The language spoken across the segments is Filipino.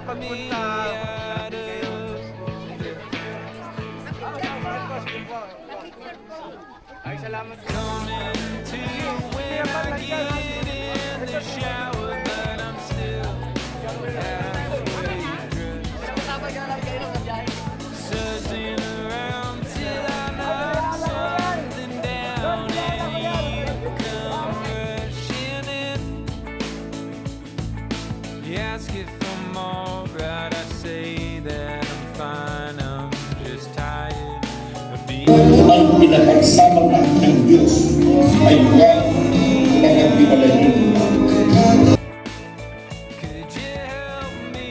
pagpunta natin kayo. Ay, salamat po. Kaya pala Searching around till I knock something down and you come rushing in. You ask if I'm alright, I say that I'm fine, I'm just tired of being. Ang pinapagsama ng Diyos ay huwag nakapipalahin. Could you help me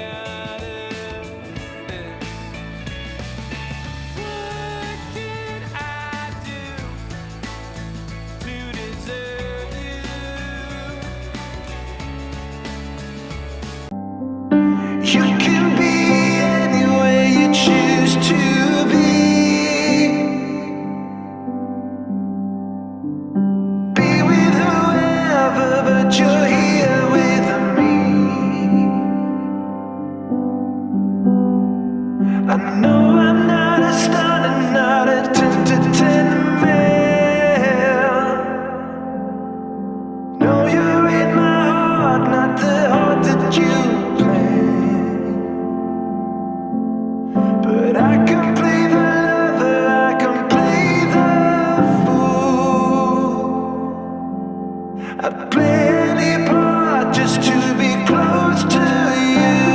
out of this? What did I do to deserve you? You can be any way you choose to be. Be with whoever, but you're here with me. I know I'm not a star and not a 10 to 10 man. No, you're in my heart, not the heart that you planned. But I can play the lover, I can play the fool. I'd play any part just to be close to you.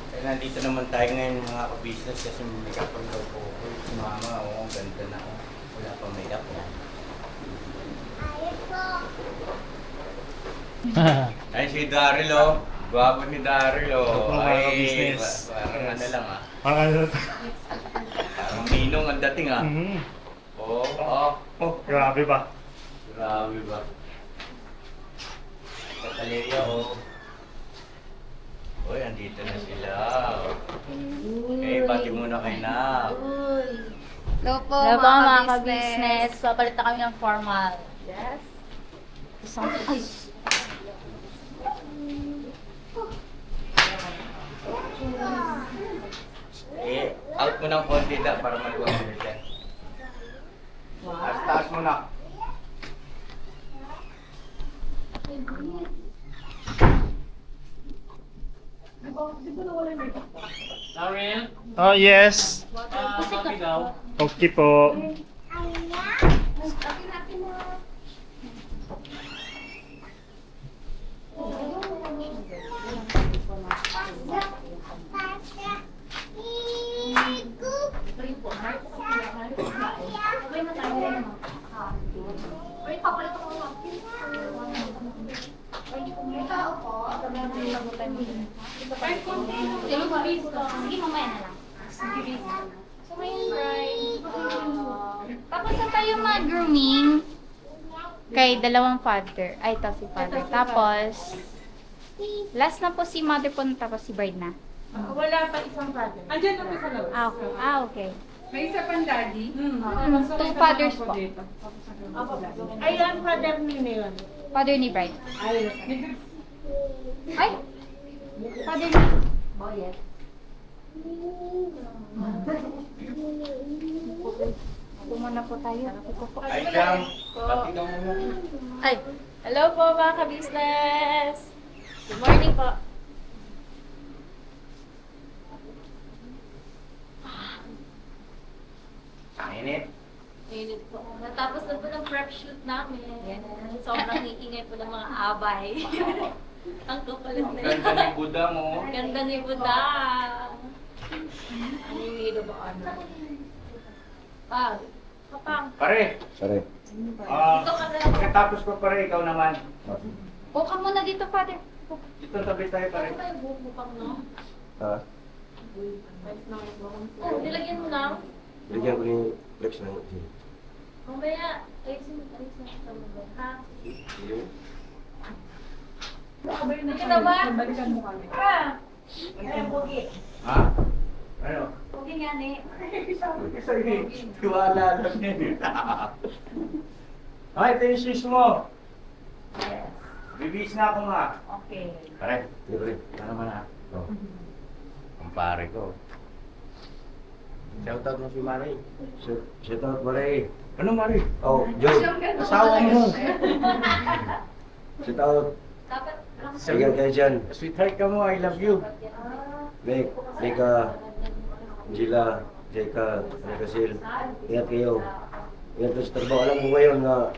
Eh, nandito naman tayo ngayon mga ka-business kasi may kapag-daw po ako. Si mama, oo, ang ganda na ako. Wala pa may up. Ay, si Daryl, oh. Gwapo ni Daryl, oh. Opo, mga Ay, ka-business. parang ano lang, ah. Ano? Parang ninong ang dating, ah. Oo, oh. Grabe ba? Grabe ba? Kataleya, oh. Uy, andito na sila. Okay, bati muna kay na. Hello po, Hello po mga ka-business. ka-business. Papalit na kami ng formal. Yes. Isang, ay, Eh, out mo ng konti na para maluwag mo dyan. Taas mo na. Oh, yes. Okay po. sige mamaya na lang. So ngayon, bride. Tapos na tayo mag-grooming. Kay dalawang father. Ay, ito si father. Tapos, last na po si mother po, tapos si bride na. Wala pa isang father. Andiyan lang po sa labas. Ah, okay. Ah, okay. May isa pang daddy. Two fathers po. Ay, ang father ni Neon. Father ni bride. Ay, Ay! Father ni... Oh, yes. Ito muna po tayo. Ay, Jam. Pati daw muna. Ay, hello po mga ka-business. Good morning po. Ang init. Init po. Natapos na po ng prep shoot namin. Sobrang iingay po ng mga abay. Ang kapalit Ang na ganda ni Buddha mo. Ganda ni Buddha. Ang hinido ba ano? Kapang. Pare. Pare. Dito ka na lang. Pagkatapos ko pare, ikaw naman. Po ka muna dito, father. Dito tabi tayo pare. Ano ba yung bubukang no? Ha? Oh, nilagyan mo na. Bigyan ko ni Flex ng Mamaya, ayusin mo sa mo ba? Ha? Hindi na ba? Ha? Ha? Ano? Huwag nga ni. Kasi tiwala lang yan. Ay, ito yung shoes mo. Bibis na ako nga. Okay. Pare, Libre. ano naman ha? Oh. Ang pare ko. Shoutout mo si Mari. Shout out mo rin. Ano Mari? Oh, Joe. Asawa mo. Shout out. Dapat lang Ingat kayo dyan. Sweetheart ka mo, I love you. Meg, Mika, Angela, Jeka, Sil. Ingat kayo. Ingat kayo sa trabaho. Alam mo ngayon na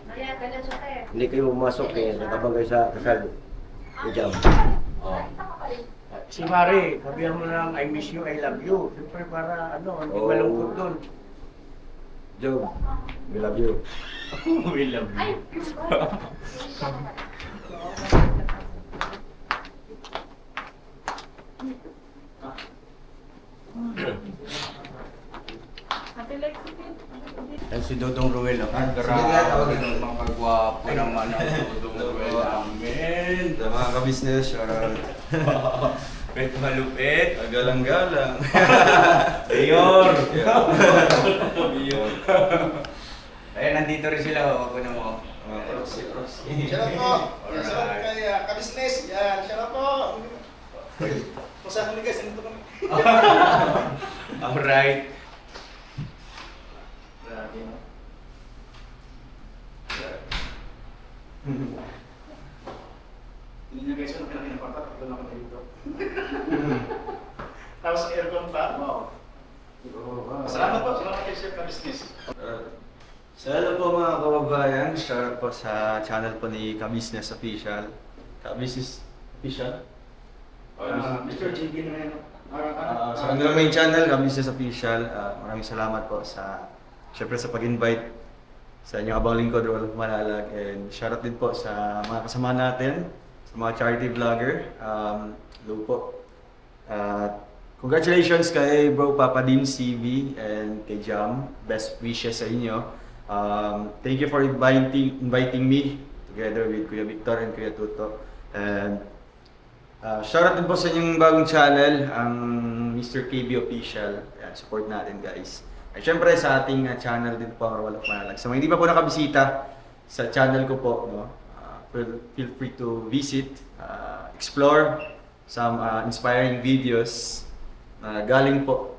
hindi kayo pumasok eh. Natabang kayo sa kasal. Ni Jam. Oh. Si Mari, sabihan mo lang, I miss you, I love you. Siyempre para ano, hindi Oh. malungkot doon. Joe, we love you. We love you. Yan si Dodong Ruel. Ang grabe, mapagwapo naman ang Dodong Ruel namin. Sa mga ka-business, shoutout. Pet malupit. Galang-galang. Mayor! Biyon. Ayun, nandito rin sila. Huwag ko na mo. Proxy. Shout out po. Shout out kay ka-business. Yan, shout out po. Pusahan mo guys, nandito kami. Alright. Grabe no. Hindi nyo guys, ano pinakinaparta? Tatlo na kami dito. Tapos aircon pa. Wow. Salamat po. Salamat kay Chef ka-business. So hello po mga kababayan, shoutout po sa channel po ni Ka-Business Official. Ka-Business Official? Mr. JB na yan. Sa kanilang main channel, Ka-Business Official, maraming salamat po syempre sa pag-invite sa inyong abang lingkod, Rolf Malalag, and shoutout din po sa mga kasama natin, sa mga charity vlogger. Hello po. Congratulations kay Bro Papa Din CV and kay Jam. Best wishes sa inyo. Thank you for inviting me together with Kuya Victor and Kuya Tuto. And shoutout din po sa inyong bagong channel, ang Mr. KB Official. Ayan, support natin guys. At syempre sa ating channel din po, ang Roll of Manalag. Sa mga hindi pa po nakabisita sa channel ko po, no, feel free to visit, explore some inspiring videos galing po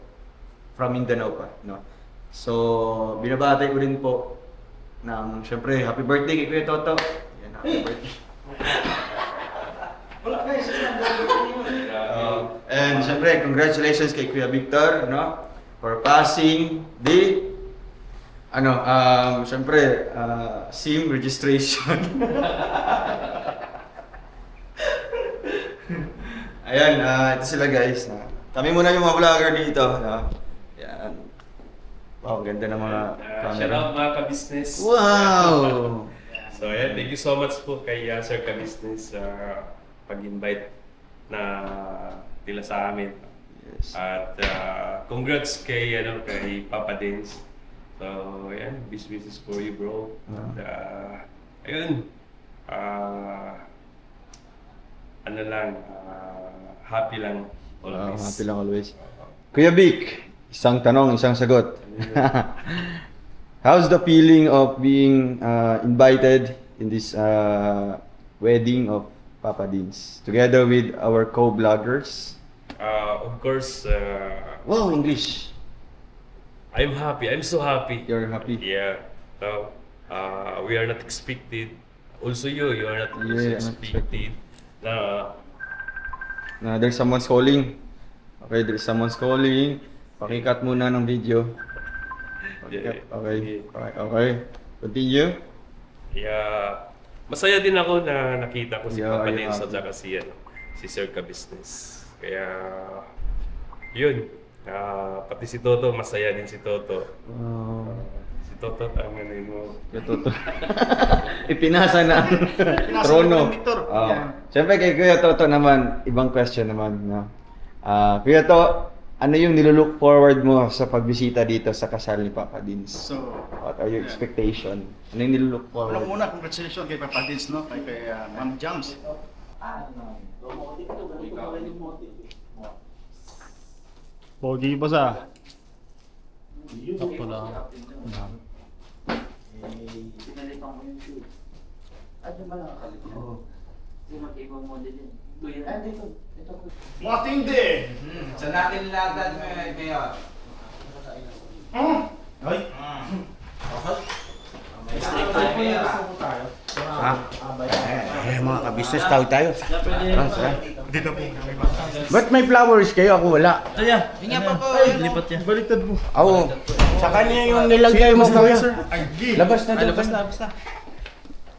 from Mindanao pa. No? So, binabati ko rin po ng syempre happy birthday kay Kuya Toto. Yan, happy birthday. Wala guys. And syempre, congratulations kay Kuya Victor, no? For passing the syempre, SIM registration. Ayan, ito sila guys. Kami muna yung mga vlogger dito, no? Yan. Wow, ganda ng mga camera. Shout out mga ka-business. Wow! So yeah, thank you so much po kay Sir Ka-business sa pag-invite na nila sa amin. Yes. At congrats kay Papa Dins. So yan, best wishes for you bro. At ayun, happy lang always. Happy lang always. Kuya Vic, isang tanong, isang sagot. How's the feeling of being invited in this wedding of Papa Dins together with our co-vloggers? Of course, Wow, English. I'm happy. I'm so happy. You're happy. Yeah. So, we are not expected. Also you are not also Yeah, not expected. There's someone's calling. Okay, there's someone's calling. Pakikat muna ng video. Yeah. Okay. Continue. Yeah. Masaya din ako na nakita ko si Yeah, Papa yeah. Dins at saka si Sir Ka-business. Kaya, yun. Pati si Toto, masaya din si Toto. Si Toto, tama na yun. Kuya Toto. Ipinasa na ang Pinasa trono. ni Victor. Yan. Siyempre kay Kuya Toto naman, ibang question naman. No? Kuya Toto, ano yung nilulook forward mo sa pagbisita dito sa kasal ni Papa Dins? So, What are your expectation? Ano yung nilulook forward? unang-una, congratulations kay Papa Dins, no? Kay Ma'am Jams. Pogi boss ah. Sakto lang. Matindi! Saan natin lagad ngayon? Ay! Ha? Mga ka-business, tawag tayo. Dito po. Ba't may flowers kayo? Ako wala. Lipat yan. Baliktad mo. Oo. Sa kanya yung nilagay mo, kuya. Labas na, labas na.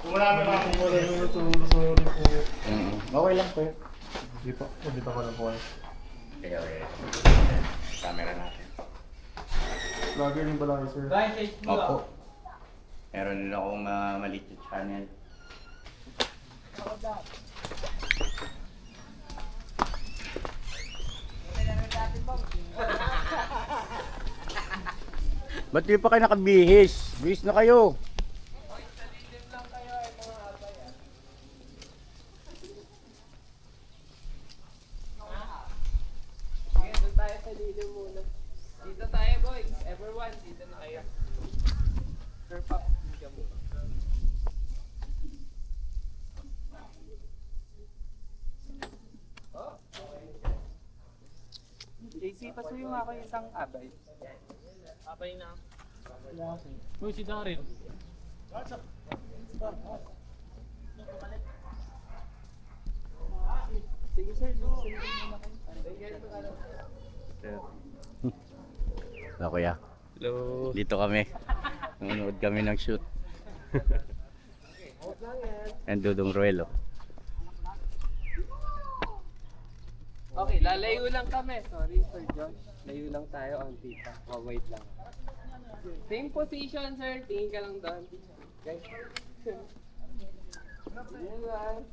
Kung wala na akong wala yung sorry po. Okay lang, kuya. Hindi po. Dito ko lang po. Okay. Camera natin. Vlogger rin pala kayo, sir. Opo. Meron din akong maliit na channel. Ba't di pa kayo nakabihis? Bihis na kayo. Dito tayo boys, everyone, dito na kayo. Sir Pop, dito mo. JC, pasuyo nga ako yung isang abay. Abay na. Uy, si Daryl. Sige sir, sige muna kayo. Hello, kuya. Hello. Dito kami. Nanonood kami ng shoot. And Dudong Ruelo. Okay, lalayo lang kami. Sorry, Sir Josh. Layo lang tayo on tita. Oh, wait lang. Same position, sir. Tingin ka lang doon. Guys. Yan lang.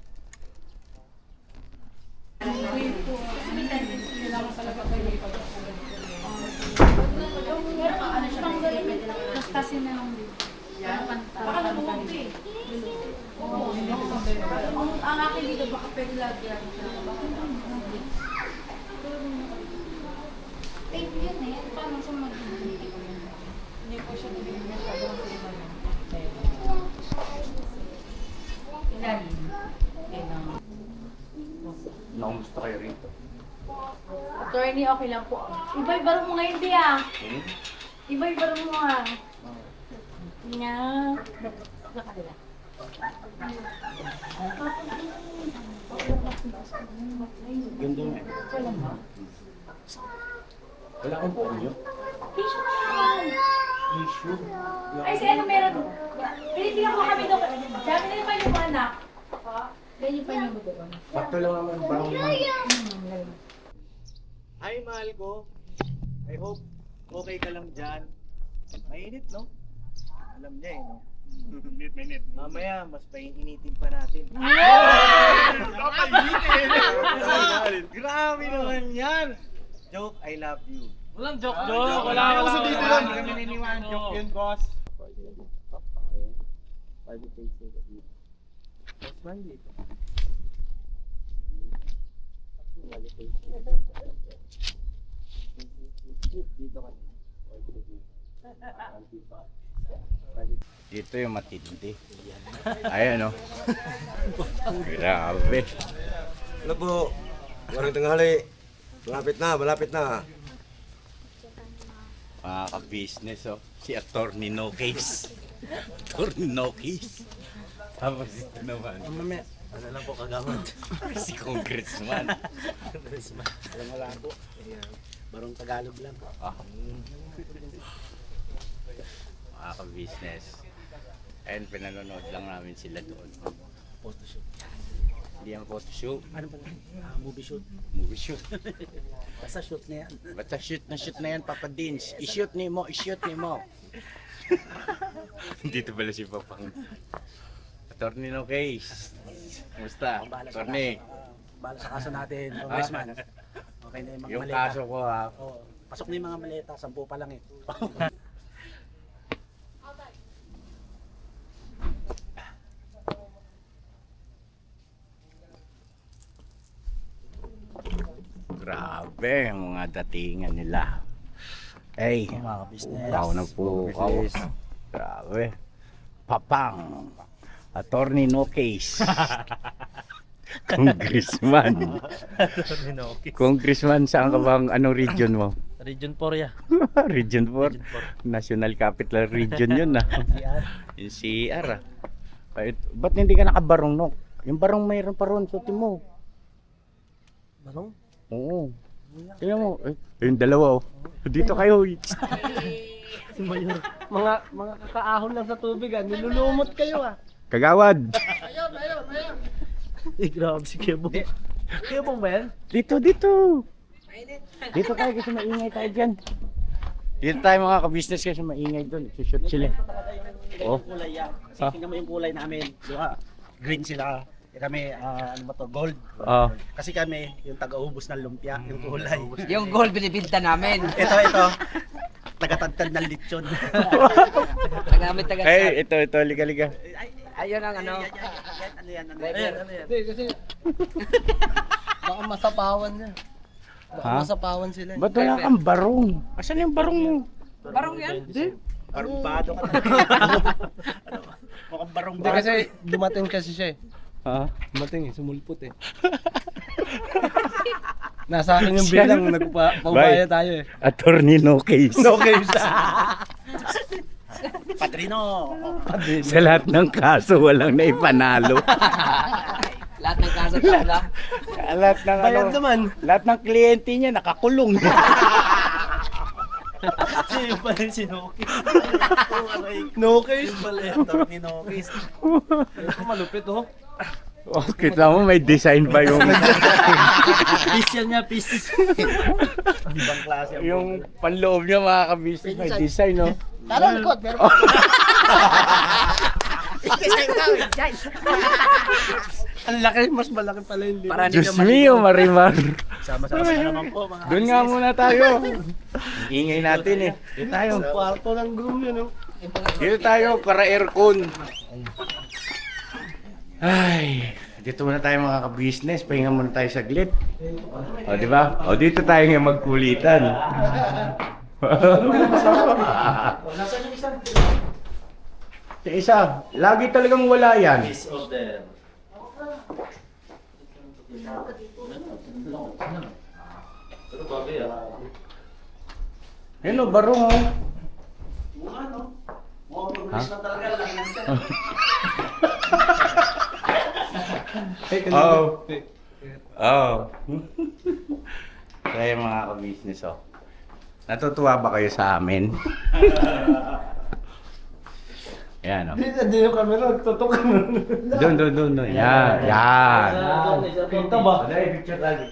Tapos kasi na lang. Baka nabuwag eh. Ang akin dito, baka pwede lagyan. Tape yun eh. Paano sa mag-hindi? Hindi po siya nabigyan sa doon sa iba yun. Ilalim. Nakumusta kayo rito? Attorney, okay lang po. Ibay-baro mo ngayon, di ah. Ibay-baro mo ah. Nga. Sa kanila. Ganda nga. Wala ba? Wala akong po nyo. Tissue naman. Issue. Ay, si ano meron? Pilipinan ko kami doon. Dami na naman yung anak. Ganyan pa niya doon. Sakto lang naman. Parang Hi, mahal ko. I hope okay ka lang dyan. Mainit, no? Alam niya eh, no? Minute. Mamaya, mas painitin pa natin. Grabe naman yan! Joke, I love you. Walang joke. Wala ako dito Wala yun. kami niniwan. Joke yun, boss. dito yung matindi. Ayan o. Grabe. Hello po. Warang tanghali. Malapit na, malapit na. Mga ka-business oh. Si Attorney No Case. Attorney No Case. Tapos ito naman. Mamaya, ano lang po kagamot. Si Congressman. Alam mo lang po. Barong Tagalog lang. Ah. Mga ka-business. And pinanonood lang namin sila doon. Photoshoot. Hindi ang photoshoot. Ano ba? Movie shoot. Movie shoot. Basta shoot na yan. Basta shoot na yan, Papa Dins. I-shoot ni mo, i-shoot ni mo. Dito pala si Papang. Attorney No Case. Kumusta? Attorney. Bala sa kaso natin, Congressman. Okay na yung mga Yung maleta. kaso ko ha. Oo. Pasok na yung mga maleta, 10 pa lang eh. Be, ang mga datingan nila. Ay, tao na po. Grabe. Papang. Attorney no case. Congressman. Congressman, saan ka bang anong region mo? Region 4 ya. Region 4. National Capital Region yun na. Yung CR ah. Ba't hindi ka nakabarong no? Yung barong mayroon pa ron, suti mo. Barong? Oo. Tingnan mo, yung dalawa oh. Dito kayo. Si Mayor. Mga kakaahon lang sa tubig ah. Nilulumot kayo ah. Kagawad. Grabe si Kebong. Kebong ba yan? Dito. Dito tayo kasi maingay tayo dyan. Dito tayo mga ka-business kasi maingay doon. Shoot sila. Oh. Kulay yan. Kasi tingnan mo yung kulay namin. Diba? Green sila. Kami, ano ba to? Gold. Kasi kami, yung taga-ubos ng lumpia, yung kulay. Yung gold binibinta namin. Ito. Taga-tagtad ng lechon. Tagamit Ay, ito, liga. Ayun ang ano. Ano yan? Hindi, kasi baka masapawan niya. Baka masapawan sila. Ba't wala kang barong? Asan yung barong mo? Barong yan? Hindi. Barumbado ka na. Mukhang barumbado. Hindi kasi dumating kasi siya eh. Ha? Dumating eh, sumulpot eh. Nasa akin yung bilang, nagpapabaya tayo eh. Attorney no case. No case. Padrino. Sa lahat ng kaso, walang naipanalo. Lahat ng kaso tala. Lahat ng Bayad naman. Lahat ng kliyente niya nakakulong. Siya yung pala si Nokis. Nokis pala yung attorney Nokis. Malupit oh. Oh, kita mo may design pa yung Peace yan niya, peace. Ibang klase. yung panloob niya mga ka-business may design no. Tara, likod. Meron pa. Ang laki, mas malaki pala yung libo. Diyos mio, Marimar. Sama-sama na naman po mga Doon nga muna tayo. Ingay natin eh. Dito tayo. kwarto ng groom yun oh. Dito tayo para aircon. Ay, dito muna tayo mga ka-business. Pahinga muna tayo saglit. O, di ba? O, dito tayo ngayon magkulitan. Nasaan yung isa? Yung isa, lagi talagang wala yan. Peace order. Pero bagay Yan o, barong o. Mukha no? Mukhang progress na talaga. Laki ng siya. Oo. Oo. Kaya mga ka-business o. Natutuwa ba kayo sa amin? Yan o. Hindi yung camera, tutok ka nun. Doon. Yan. Yan. Pinta ba? Picture tayo.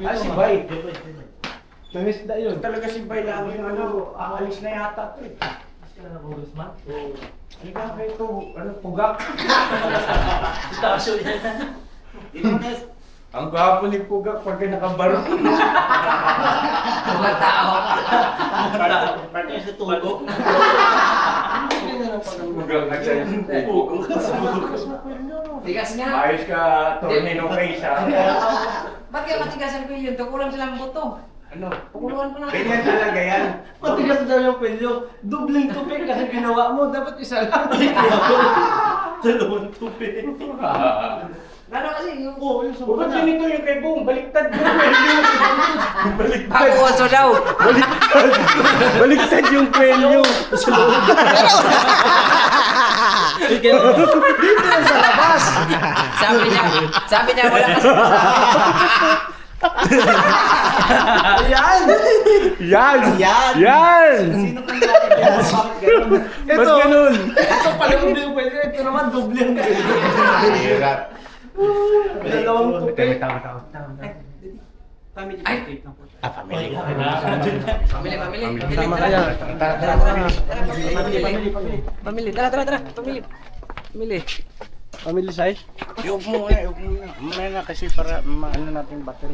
Ah, si Bay. Nangisda yun. Talaga si Bay lang yung ano, aalis na yata ito eh. Ano ka ito? Ano, pugak? Tasyo yan. Ang gwapo ni Pugak pag nakabarong. Mga tao. Pati sa tugo. Pugak na siya yung pugok. Tigas nga. Ayos ka, attorney no case ha. Ba't kaya matigasan ko yun? Tukulang silang buto. Ano? Pukuluan ko na. Ganyan talaga yan. Matigas na yung pelyo. Dubling tupik kasi ginawa mo. Dapat isa lang. Dalawang tupik. Ano kasi yung... Oo, yung Bakit sumunod na. ganito yung kay Bong? Baliktad yung kwelyo. Baliktad. Pag-uso daw. Baliktad yung kwelyo. Dito yan sa labas. Sabi niya wala kasi Ayan. Yan. Sino kang laki? Ba't ganun? Ito pala yung pelyo. Ito naman doble ang pelyo. Hirap. Dalawang tupik. Tama. Family Ay. tape na po. Family. Pamili. Tama kaya. Tara. Pamili. Tara. Pamili. Family size? Iup mo na. Muna na kasi para maano natin battery.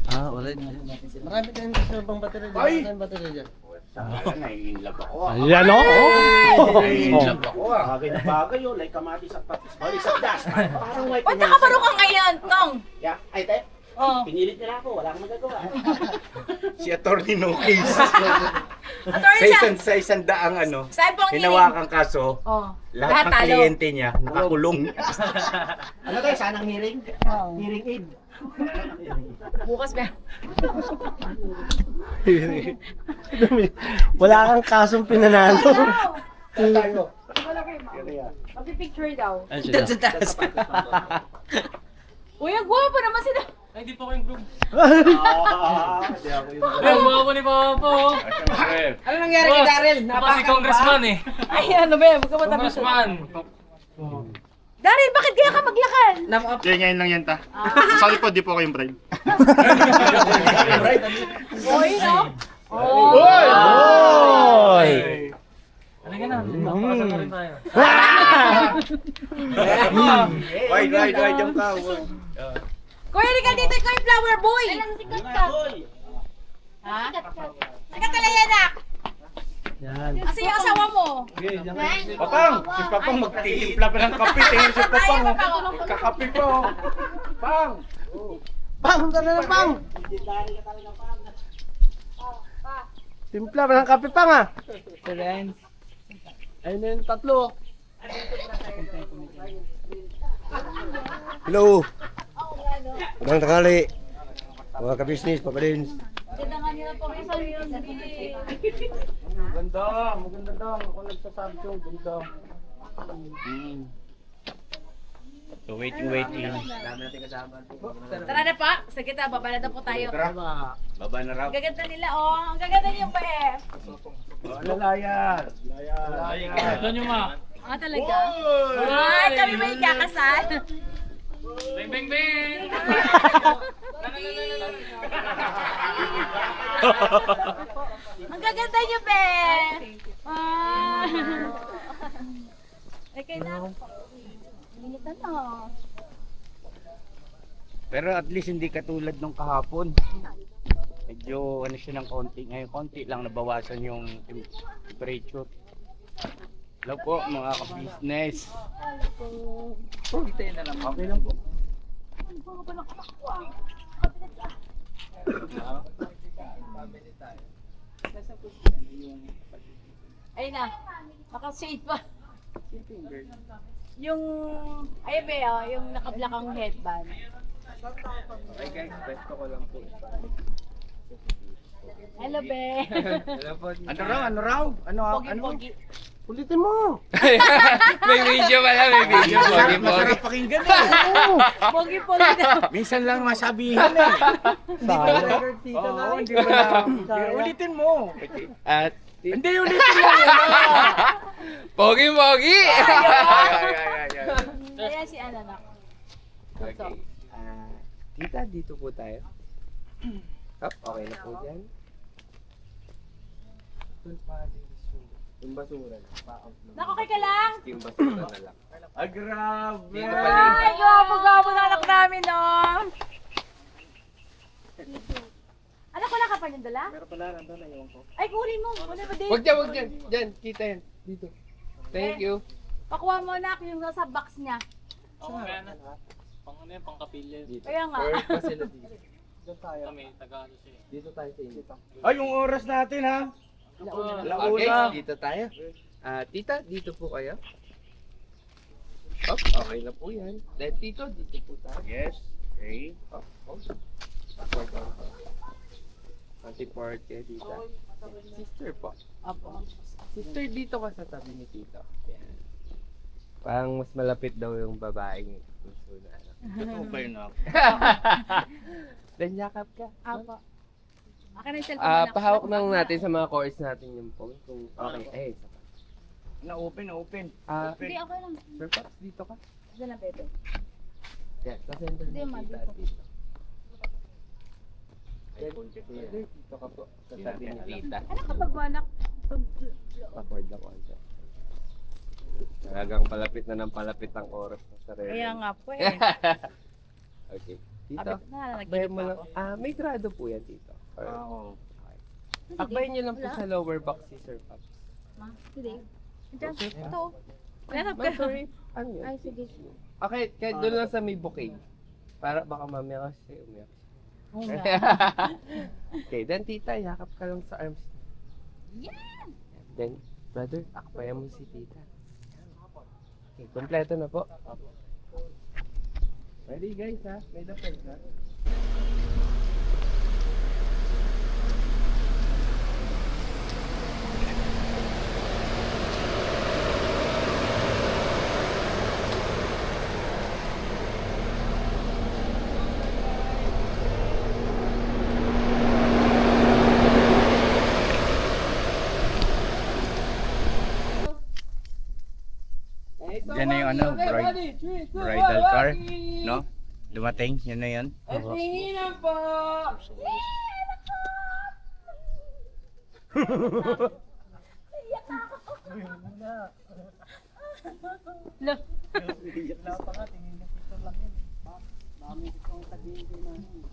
Ah, wala. Marami tayong gusto bang battery dyan. Ay! Saan battery dyan? Nai-inlove ako. Ayan o! Nai-inlove ako. Bagay na bagay like kamatis at patis. Balik sa das. Parang white Ba't nakabarong ka ngayon, Tong? Yeah, ay te. Oh. Pinilit nila ako, wala akong magagawa. Si Attorney No Case. Attorney sa isang daang ano, Saan po ang hinawakang kaso, Oh. lahat ng talo. kliyente niya nakakulong. Ano tayo, sanang hearing? Hearing aid. Bukas ba? Wala kang kasong pinanalo. Tayo. Magpipicture daw. Doon sa taas. Uy, ang gwapo naman sila. Ay, di pa ko yung groom. Hindi ako yung... Ay, ang gwapo ni Papa oh. Ano nangyari kay Daryl? Ako si congressman eh. Ay, ano ba? Huwag ka matabi. Congressman. Daryl, bakit kaya ka maglakad? Kaya ngayon lang yan ta. Sorry po, di po ako yung bride. Oy, no? Oy! Halika na. Magpapasal na rin tayo. Wide yung ka. Kuya, ikaw dito, ikaw yung flower boy. Alam, sikat ka. Ha? Sikat ka. Sikat talaga, anak. Yan. Kasi yung asawa mo. Papang! Si Papang magtitimpla pa ng kape. Tingnan si Papang. Kakape pa. oh. Pang! Pang, tara na pang! Timpla pa ng kape pang ah! Ayun na yung tatlo. Hello! Magandang tanghali. Mga ka-business, papadins. Ganda nga nila po kayo sa Ganda, maganda daw. Ako nagsasabi ko, ganda. So waiting. Tara na pa. Sige ta, baba na po tayo. Baba na raw. Ang gaganda nila, oh. Ang gaganda niyo pa eh. Lalayan. Ito nyo ma. Ah, talaga? Ay, kami may kakasal. Bang, bang, bang! Ang gaganda niyo, be. Ah. Ay, kayo na. Initan na. Pero at least hindi katulad nung kahapon. Medyo ano siya ng konti. Ngayon konti lang nabawasan yung temperature. Hello po mga ka-business. Okay lang po. Ayun na. Naka-shade pa. Yung, ayun be, oh, yung naka-black headband. Okay guys, besto ko lang po. Hello, be. Hello po. Ano raw? Pogi-pogi. Ulitin mo! May video pala, may video. Masarap pakinggan eh. Pogi-pogi daw. Minsan lang masabihan eh. Oo, hindi ba na. Ulitin mo. At hindi ulitin mo. Pogi-pogi! Ayan si Ananak. Okay. Tita, dito po tayo. Okay na po dyan. Yung basura na. Nakakay ka lang. Yung basura na lang. Grabe. Dito pala. Ay, gwapo na anak namin, oh. Anak, wala ka pa yung dala? Pero pala, nandun na yung ko. Ay, kunin mo. Wala ba din? Huwag dyan. Dyan, kita yan. Dito. Thank you. Pakuha mo, anak, yung nasa box niya. Pang ano yan, pang kapilya. Dito. Kaya nga. Or pa sila dito. Doon tayo. Kami, taga-ano siya. Dito tayo sa inyo. Ay, yung oras natin ha. Okay, dito tayo. Tita, dito po kayo. Okay na po yan. Then tito, dito po tayo. Yes. Okay. Anti-part kayo dito. Sister po. Apo. Sister, dito ka sa tabi ni tito. Yan. Parang mas malapit daw yung babaeng gusto na. Totoo ba yun ako? Then yakap ka. Apo. Akin na yung cellphone, anak. Pahawak lang natin sa mga chords natin yung phone. Kung okay. Na-open. Hindi, okay lang. Sir Pops, dito ka. Diyan lang, bebe. Yan, sa center Hindi, ni ma, tita. dito. Dito. Dito ka po. Sa tabi ni tita. Anak, kapag mo, anak. Backward lang konti. Talagang palapit na ng palapit ang oras na sa relo. Kaya nga po eh. Okay. Tito, Sabi ko na, akbayan nagigip mo lang. ako. May grado po yan, Tito. Oo. Akbayan niyo lang po sa lower box si Sir Pops. Ma, hindi. Diyan, ito. Wala Ma'am, sorry. Ano yun? Ay, sige. Okay, kahit doon lang sa may bouquet. Para baka mamaya kasi umiyak. Oo nga. Okay, then tita, yakap ka lang sa arms. Yan! Then, brother, akbayan mo si tita. Okay, kompleto na po. Ready guys ha? May lapel ha? Yan na yung ano, bridal car, no? Dumating, yun na yun. At tinginan po!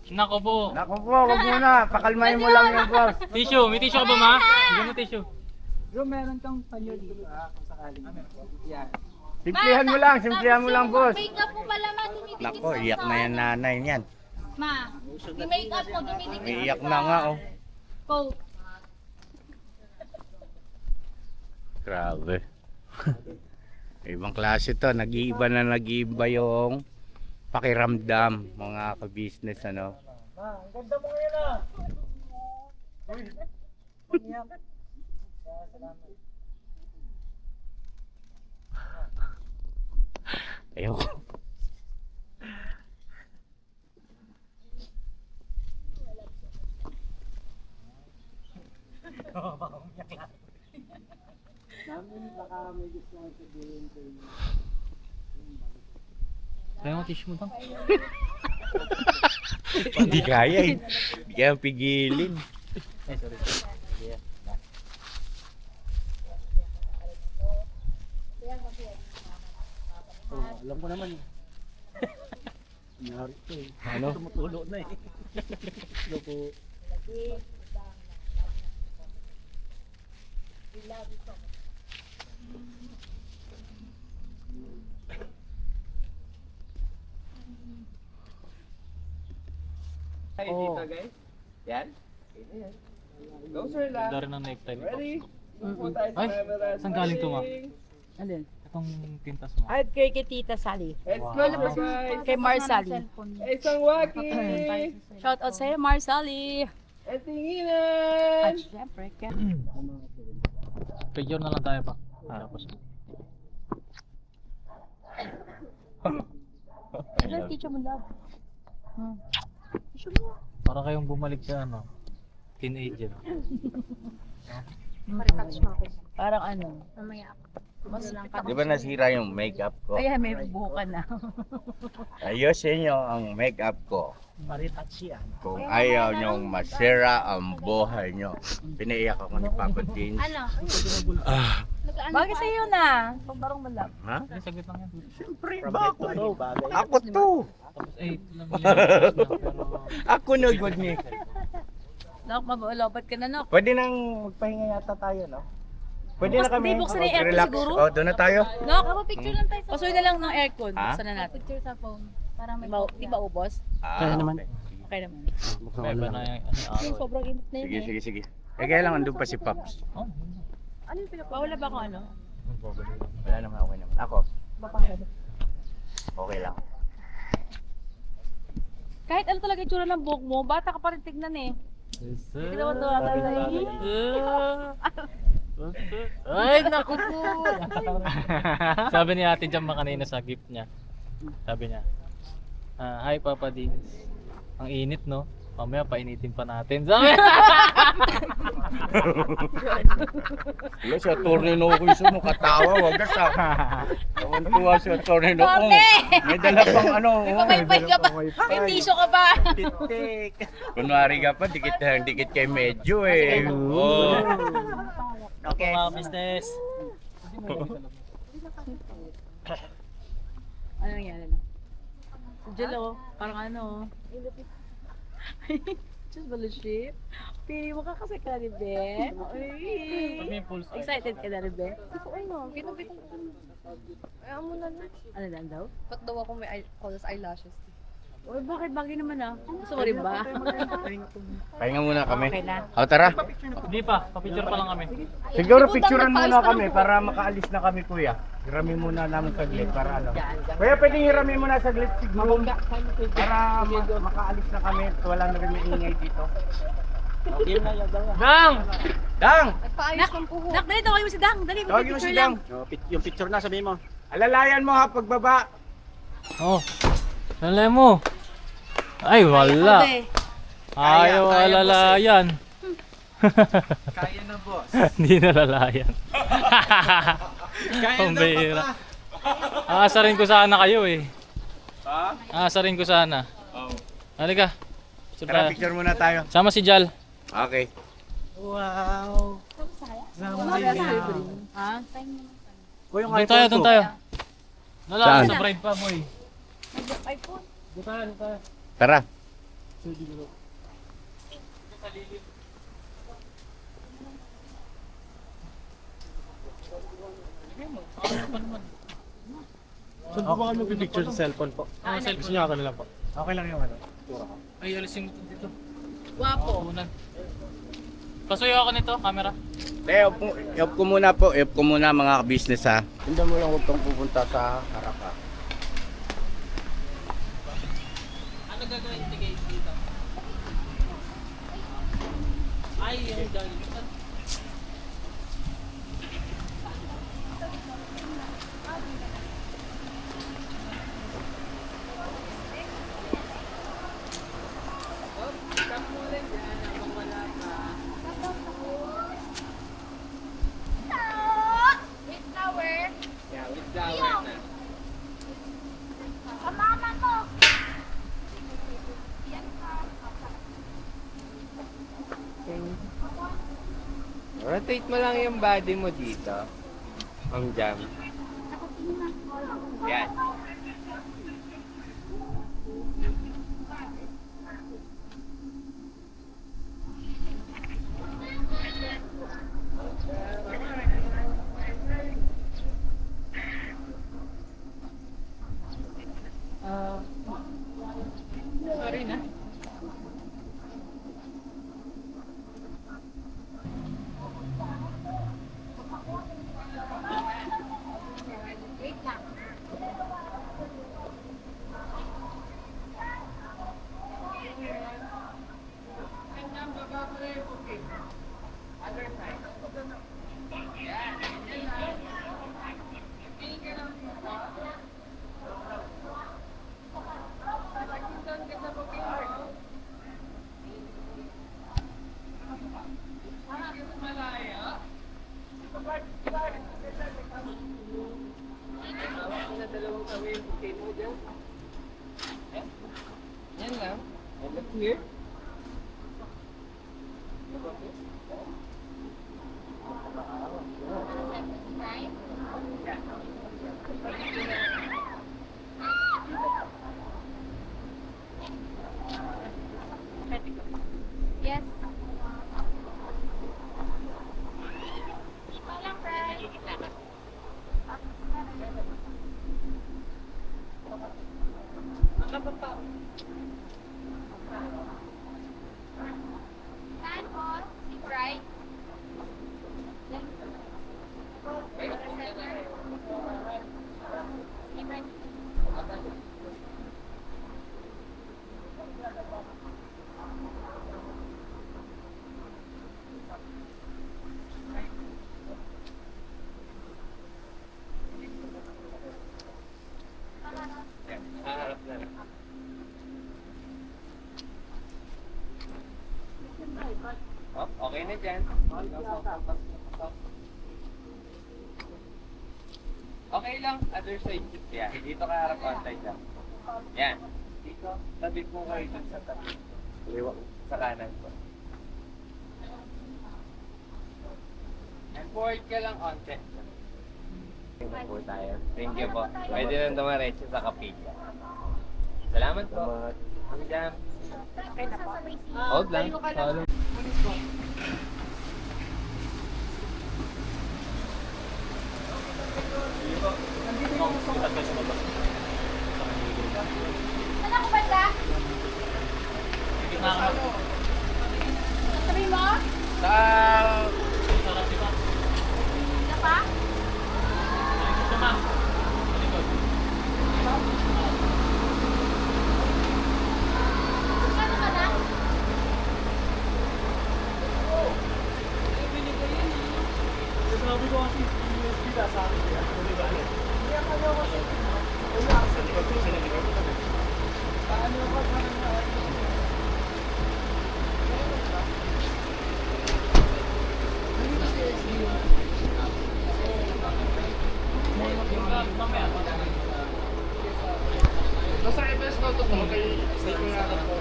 Nako po. Naku po, wag muna. Pakalmahin mo lang yung boss. Tissue. May tissue ka ba, ma? Bigyan mo tissue. Bro, meron kang panyo dito kung sakaling. Yan. Simplihan mo lang, boss. Makeup po pala ma, dumidikit Nako, sa iyak na yan nanay niyan. Ma, yung makeup mo dumidikit. Iyak na nga, oh. Coat. Grabe. Ibang klase to. Nag-iiba na nag-iiba yung pakiramdam, mga ka-business, ano. Ang ganda mo ngayon ah. Ayoko. Kaya mo tissue mo daw. Hindi kaya eh. Hindi kaya pigilin. Alam ko naman eh. Nangyari ko eh. Ano? Tumutulo na eh. Loko. Hi, dito guys. Yan. Okay na yan. Go sir lang. Ganda rin ang necktie nito. Ready? Po tayo sa Ay, camera. saan galing to, ma? Alin? Itong tintas mo. Ay, kay Tita Sally. Let's go guys. Kay Marsali. Isang waki. Shout out sa'yo, Marsali. At tinginan. At syempre, Picture na lang tayo pa. Tapos. Ilan teacher mo love? Para kayong bumalik sa ano, teenager. Parang ano? Mamaya ako. Di ba nasira yung makeup ko? Ay, may buka na. Ayusin nyo ang makeup ko. Maritachi ah. Kung ayaw nyong masira ang buhay nyo. Pinaiyak ako ni Papa Dean. Ano? Bagay sa'yo na. Pag barong malap. Ha? Ay, sagot lang yan. Siyempre, Bakit to? Bagay. Ako to. Tapos 8 lang yan. Pero Ako no, good ni. Nak, mabalobat ka na, Nak. Pwede nang magpahinga yata tayo, no? Pwede na kami. Buksan na yung aircon Relax. siguro? Oh, doon na tayo. Nak, Picture lang tayo sa pasuy na lang ng aircon. Ha? Buksan na natin. Picture sa phone. Para may Di ba ubos? Kaya naman. Okay naman. may ba na yung araw? Sobrang init na yun Sige, eh. sige, sige. Eh, kaya lang andun pa si Pops. Oh, Ano yung Wala ba akong ano? Wala naman, okay naman. Ako, okay lang. Kahit ano talaga yung tsura ng buhok mo, bata ka pa rin tignan eh. Yes, sir. Hindi naman to talaga. Ay, naku po! Sabi ni Ate Jam kanina sa gift niya. Sabi niya, hi Papa Dins. Ang init no? Mamaya painitin pa natin. Sabi! Wala siya, tornino ko yung sumo, katawa, wag ka sa. Tuwan siya, tornino ko. May dala pang ano. May ka pa. May tissue ka ba? Titik. Kunwari ka pa, dikit kay medyo eh. Oh. Okay. Mga business. Ano nangyari na? Jello, parang ano. Just bullshit. Pili mo ka kasi ka ni Be. Uy. Excited ka na rin, Be? Ay no, kinupit ko. Ay, amo na na. Ano lang daw? Ba't daw ako may false eyelashes? Uy, bakit bagay naman ah? Gusto mo rin ba? Pahinga muna kami. Okay na. O, tara. Hindi pa, papicture pa lang kami. Siguro picturean muna kami para makaalis na kami, kuya. Hirami muna namin saglit para ano. Kuya, pwedeng hirami muna saglit siguro para makaalis na kami. Wala na rin may ingay dito. Dang! Dang! Nak, dali, tawagin mo si Dang. Dali, Tawagin mo si Dang. Yung picture na, sabihin mo. Alalayan mo ha, pagbaba. Oh, lalay mo. Ay, wala. Ayaw alalayan. Kaya na, boss. Hindi na lalayan. Kaya Ang na, bihira. papa. Aasarin ko sana kayo eh. Ha? Aasarin ko sana. Oh. Halika. Picture Tara, tayo. picture muna tayo. Sama si Jal. Okay. Wow. Ha? Doon tayo, doon tayo. Lala, Saan? sa bride pa, boy. iPhone. Doon tayo, doon tayo. Tara. Saan po ba kami picture sa cellphone po? Gusto niyo ako na lang po. Okay lang yung ano. Ay, alisin mo dito. Wapo. Unan. Pasuyo ako nito, camera. Off ko muna po. Off ko muna mga business ha. Hindi mo lang huwag kang pupunta sa harap ha. Ano gagawin guys dito? Ay, yung Jal. With flower. Yeah, with flower na. Sa mama ko. Rotate mo lang yung body mo dito. Ang jam. Yan. Sorry na. Wait lang. Yan lang. And look here. Yes. Walang friend. Saan po? Si Bright? Si Bright. Haharap na lang. Oh, okay na dyan. Okay lang, other side. Yeah, dito ka harap on side lang. Yan. Dito, tabi po kayo dun sa tabi. Liwa, sa kanan po. And forward ka lang onte. Tingnan po tayo. Thank you po. Pwede nang dumaretso sa kapilya. Salamat po. Ang jam. Hold lang. Follow. Saan ako banda? gitna ka. Sabi mo? Sa... Sarap di ba? Isa pa? Ito ma. Sa likod. Kano ka na? Sabi ko kasi, USB na sa akin. Hindi ba? Hindi ako ano kasi. Sa likod ko, sa likod ko. Paano ko sa Nasa FS na ito po, kay Kuya po.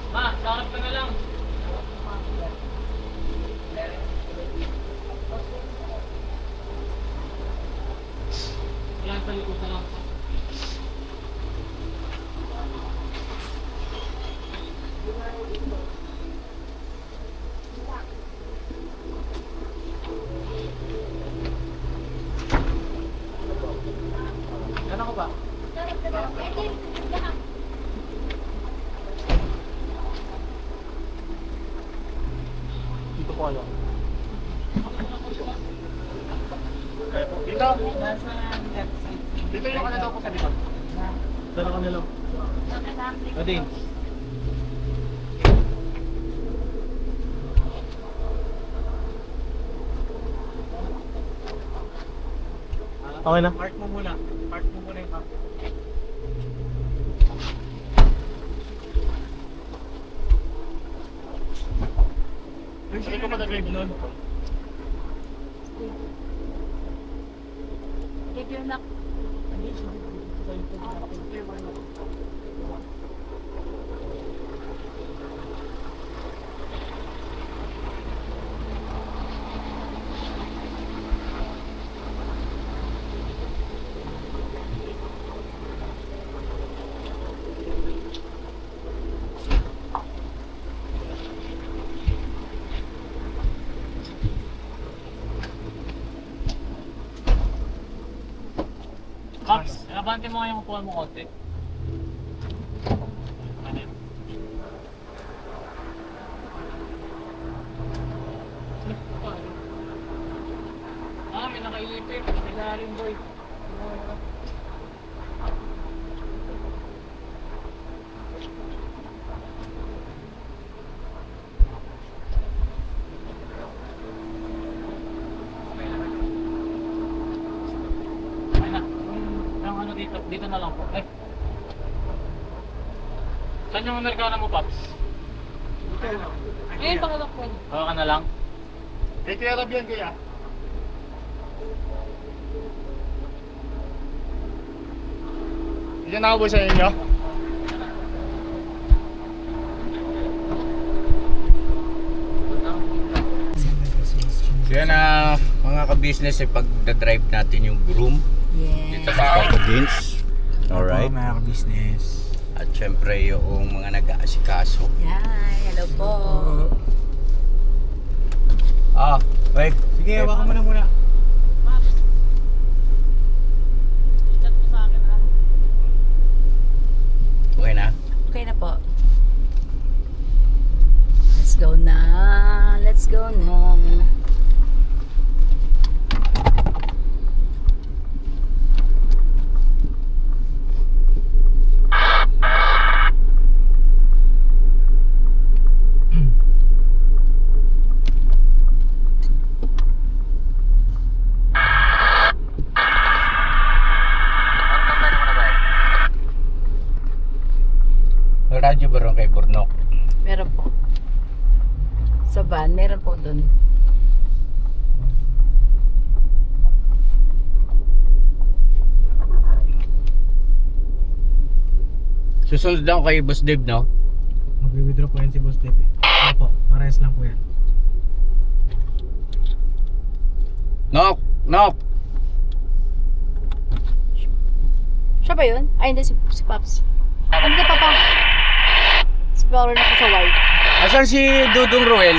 Ma, sarap ka na lang. Yan sa likod na lang. Yan ako ba? Dito po ano. Dito. Dito yung ano daw po sa likod. Tara ka na lang. Odin. Okay na? Park mo muna. Park mo muna yung camera. Saan ko pa-drive nun? Give your knock. Max, abante mo nga yung upuan mo konti. Ano yun? Ah, may nakailipit. Ilalim boy. Ay na. Yung ano dito, dito na lang po. Ay. Saan yung Amerikana mo, Paps? Ayun, pangalak po. Baka ka na lang. Eh, Kuya Rob yan, Kuya. Hindi na ako sa inyo. So yan na mga ka-business, pag-drive natin yung groom dito sa Papa Dins. Alright. Mga ka-business. At syempre yung mga nag-aasikaso. Yan, hello po. Ah, wait. Sige, hawakan mo na muna. Chat mo sa akin ha. Okay na? Okay na po. Let's go na. Let's go na. May radyo ba ron kay Burnok? Meron po. Sa van, meron po doon. Susunod lang kay Boss Dave, no? Mag-withdraw po yan si Boss Dave. Ano po, parehas lang po yan. Knock! Knock! Siya ba yun? Ay, hindi. Si Pops. Ano ka, Papa? Si Papa na sa white. Asan si Dudong Ruel?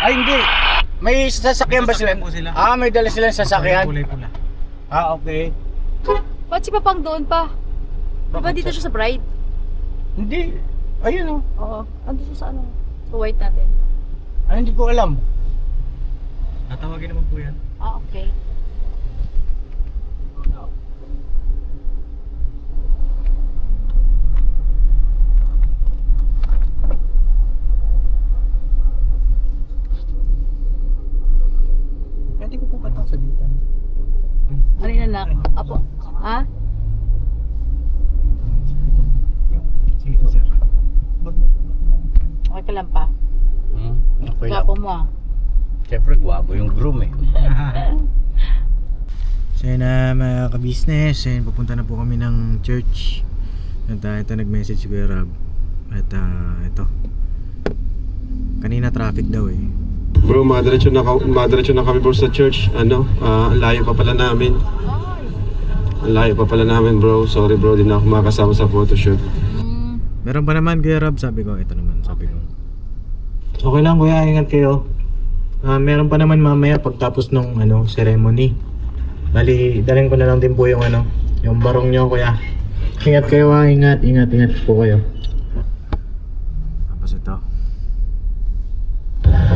Ay, hindi. May sasakyan ba sila? Ah, may dala silang sasakyan? Kulay-pula. Ah, okay. Ba't si Papang doon pa? Diba dito siya sa bride? Hindi. Ayun oh. Oo. Ando siya sa ano? Sa white natin. Ah, hindi ko alam. Tatawagin naman po yan. Ah, okay. Pwede ko po ba ito sabitan? Ano yun na? Apo? Ha? Sige to, sir. Okay ka lang pa. Okay lang. Gwapo mo ah. Siyempre, gwapo yung groom eh. So yun na mga ka-business, ayun, pupunta na po kami ng church. At ito nag-message si Kuya Rob. At ito, kanina traffic daw eh. Bro, madiretso na kami bro sa church. Ang layo pa pala namin. Ang layo pa pala namin bro. Sorry bro, di na ako makasama sa photoshoot. Meron pa naman Kuya Rob, sabi ko, ito naman, sabi ko. Okay lang kuya, ingat kayo. Meron pa naman mamaya pagtapos nung ceremony. Bali, dalhin ko na lang din po yung yung barong nyo kuya. Ingat kayo ingat po kayo. Tapos ito.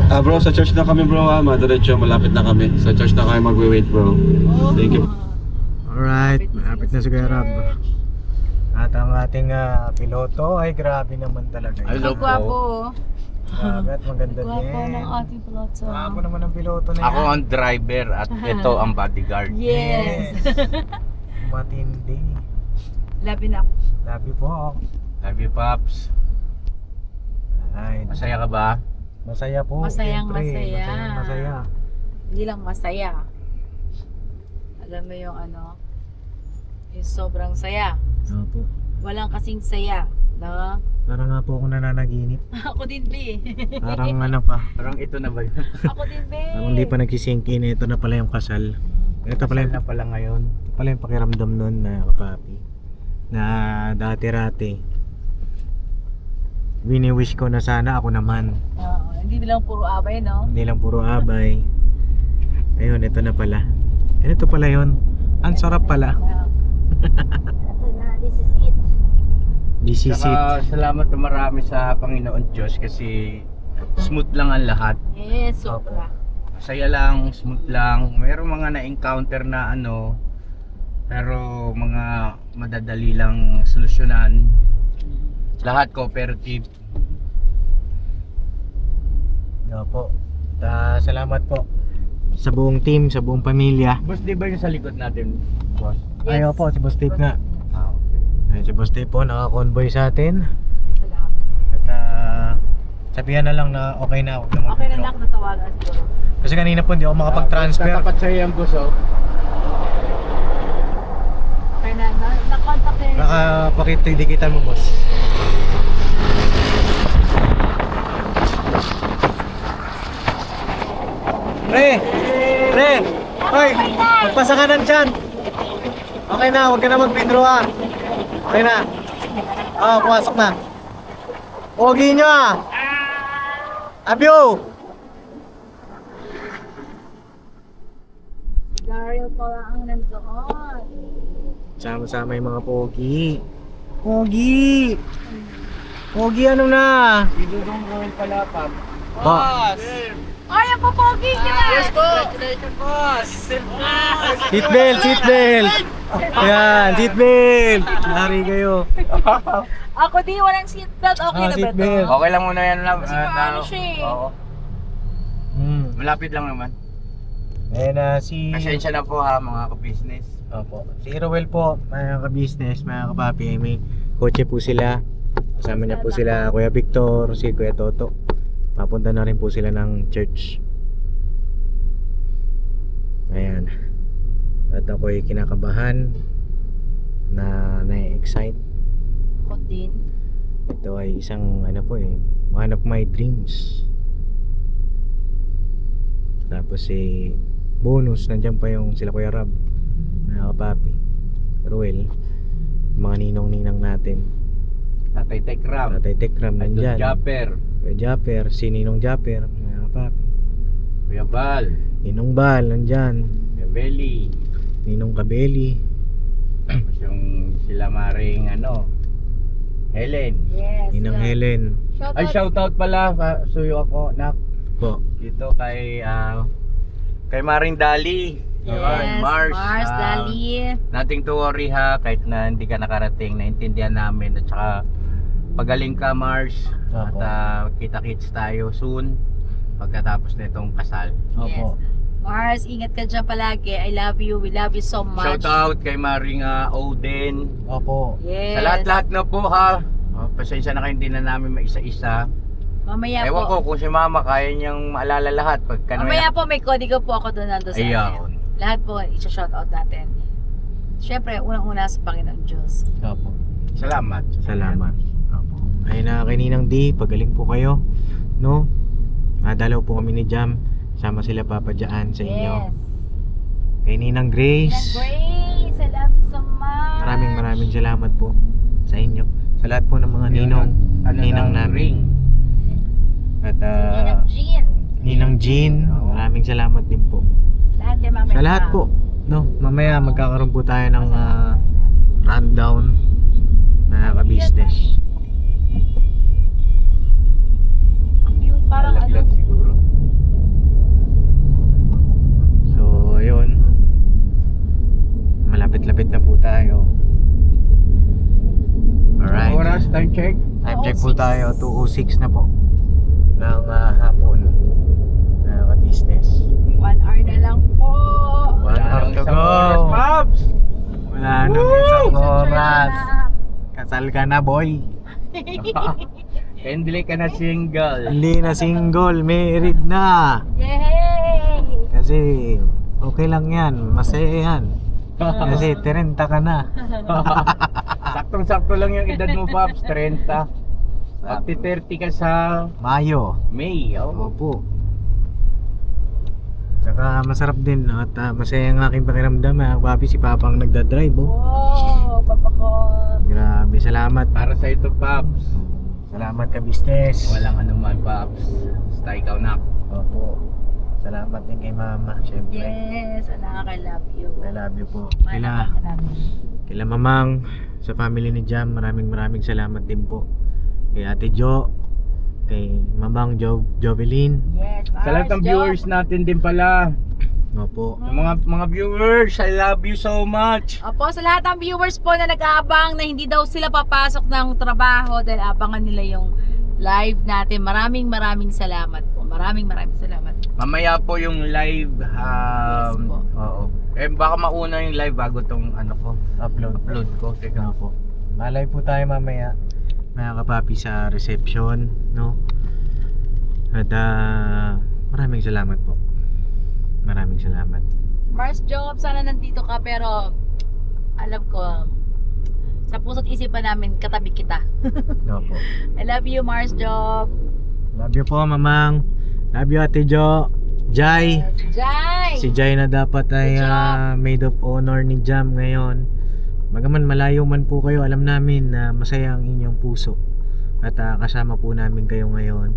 Bro, sa church na kami bro madiretso, malapit na kami. Sa church na kami magwe-wait bro. Thank you. Alright, malapit na si Kuya Rob. At ang ating piloto ay grabe naman talaga. Hello po. Gwapo. Grabe at maganda din. Gwapo ng ating piloto. Gwapo naman ang piloto na yan. Ako ang driver at ito ang bodyguard. Yes. Matindi. Love you na. Love you po. Love you, Pops. Ay, Masaya ka ba? masaya po. Masayang Siyempre, masaya. masaya. Hindi lang masaya. Alam mo yung yung sobrang saya. Opo. Walang kasing saya. No? Parang nga po ako nananaginip. Ako din, be. Parang pa. Parang ito na ba yun? Ako din, be. Parang hindi pa nagsisink in. Ito na pala yung kasal. Ito pala yung, na pala ngayon. ito pala yung pakiramdam nun na kapapi. Na dati-rati. Wini-wish ko na sana ako naman. Oo, hindi lang puro abay, no? Hindi lang puro abay. Ayun, ito na pala. Ito pala yun. Ang sarap pala. Ito na, this is it. This is it. Saka salamat na marami sa Panginoon Diyos kasi smooth lang ang lahat. Yes, sobra. Masaya lang, smooth lang. Mayroong mga na-encounter na pero mga madadali lang solusyonan. Lahat cooperative. Opo. Salamat po sa buong team, sa buong pamilya. Boss, di ba yung sa likod natin, boss? Ay, opo, si Boss Dave nga. Ah, okay. Ayun, si Boss Dave po, naka-convoy sa atin. Salamat. At sabihan na lang na okay na. Huwag na Okay na mag-withdraw. lang, natawagan siguro. Kasi kanina po, hindi ako makapag-transfer. Tapat sa'yo yung boss, oh. Okay na, na-contact na yun. Nakapakitidikitan mo, boss. Pre! Hoy! Magpasa ka ng tiyan! Okay na, huwag ka na mag-withdraw ah. Okay na. Pumasok na. Pogi nyo ah! Abyo! Daryl pala ang nandoon. Sama-sama yung mga pogi. Pogi! Pogi ano na? Idudong Roel pala, Pap. Boss! Ay, ang papogi niya! Yes po! Congratulations, boss! Seatbelt! Seatbelt! Ayan, seatbelt! Lari kayo. Ako di, walang seatbelt. Okay na ba ito? Seatbelt. Okay lang muna yan lang. Kasi paano siya eh. Oo. Malapit lang naman. Ayan si... Pasensya na po ha, mga ka-business. Opo. Si Roel po, mga ka-business, mga kapapi, may kotse po sila. Kasama niya po sila Kuya Victor, si Kuya Toto. Papunta na rin po sila ng church. Ayan. At ako'y kinakabahan na na-excite. Ako din. Ito ay isang one of my dreams. Tapos bonus, nandiyan pa yung sila Kuya Rob. mga kapapi. Ruel, mga ninong-ninang natin. Tatay Tekram. Tatay Tekram nandyan. Japper. Kuya Japper, si Ninong Japper, mga kapapi. Kuya Bal. Ninong Bal, nandyan. Kuya Belly. Ninong Kabeli. Tapos yung sila maring Helen. Yes. Ninang Helen. Ay, shoutout pala. Suyo ako, nak. Po. Dito kay Maring Dali. Yes, Mars, Dali. Nothing to worry ha, kahit na hindi ka nakarating, naintindihan namin. At saka pagaling ka, Mars. At kita-kits tayo soon pagkatapos nitong kasal. Yes. Mars, ingat ka dyan palagi. I love you. We love you so much. Shout out kay Maring Odin. Opo. Yes. Sa lahat-lahat na po ha. Pasensya na kayo, hindi na namin maisa-isa. Mamaya Ewan po. ko kung si Mama kaya niyang maalala lahat. Mamaya po may kodigo po ako doon nando sa Ayaw. lahat po i-shoutout natin. Siyempre, unang-una sa Panginoon Diyos. Opo. Salamat. Salamat. Opo. Ay na kay Ninang D, pagaling po kayo. No? Dalaw po kami ni Jam. Sama sila papadyaan sa inyo. Yes. Kay Ninang Grace. Grace, I love you so much. Maraming salamat po sa inyo. Sa lahat po ng mga ninong namin. At Ninang Jean. Ninang Jean, maraming salamat din po. Lahat kay Mama Sa lahat po. No, mamaya magkakaroon po tayo ng rundown na ka-business. Parang Laglag siguro. So, ayun. Malapit-lapit na po tayo. Alright. Oras, time check. Time check po tayo. 2:06 na po ng hapon na ka-business. 1 hour na lang po. 1 hour to go. Pops! Wala nang isang oras. Kasal ka na, boy. Hindi ka na single. Hindi na single, married na. Yay! Kasi okay lang yan, masaya yan. Kasi 30 ka na. Saktong-sakto lang yung edad mo, Pops. 30. At 30 ka sa Mayo. May. Opo. Tsaka masarap din at masaya ang aking pakiramdam. Papi, si Papa ang nagdadrive. Oh, papa ko. Grabe, salamat. Para sa ito, Pops. Salamat ka, business. Walang anuman, Pops. Basta ikaw na. Opo. Salamat din kay Mama, syempre. Yes, anak, I love you. I love you po. Mahal ka namin. Kila Mamang, sa family ni Jam, maraming salamat din po. Kay Ate Jo, kay Mamang Jovelyn. Yes, Sa lahat ng viewers natin din pala. Opo. Sa mga viewers, I love you so much. Opo, sa lahat ng viewers po na nag-aabang na hindi daw sila papasok ng trabaho dahil abangan nila yung live natin. Maraming salamat po. Maraming salamat. Mamaya po yung live. Yes po. Oo. Baka mauna yung live bago tong upload ko. Teka po. Malay po tayo mamaya. Mga kapapi sa reception, no? At maraming salamat po. Maraming salamat. Mars Job, sana nandito ka pero alam ko sa puso't isipan namin katabi kita. Opo. I love you, Mars Job. Love you po, Mamang. Love you, Ate Jo. Jai. Jai. Si Jai na dapat ay maid of honor ni Jam ngayon. Bagaman malayo man po kayo, alam namin na masaya ang inyong puso. At kasama po namin kayo ngayon.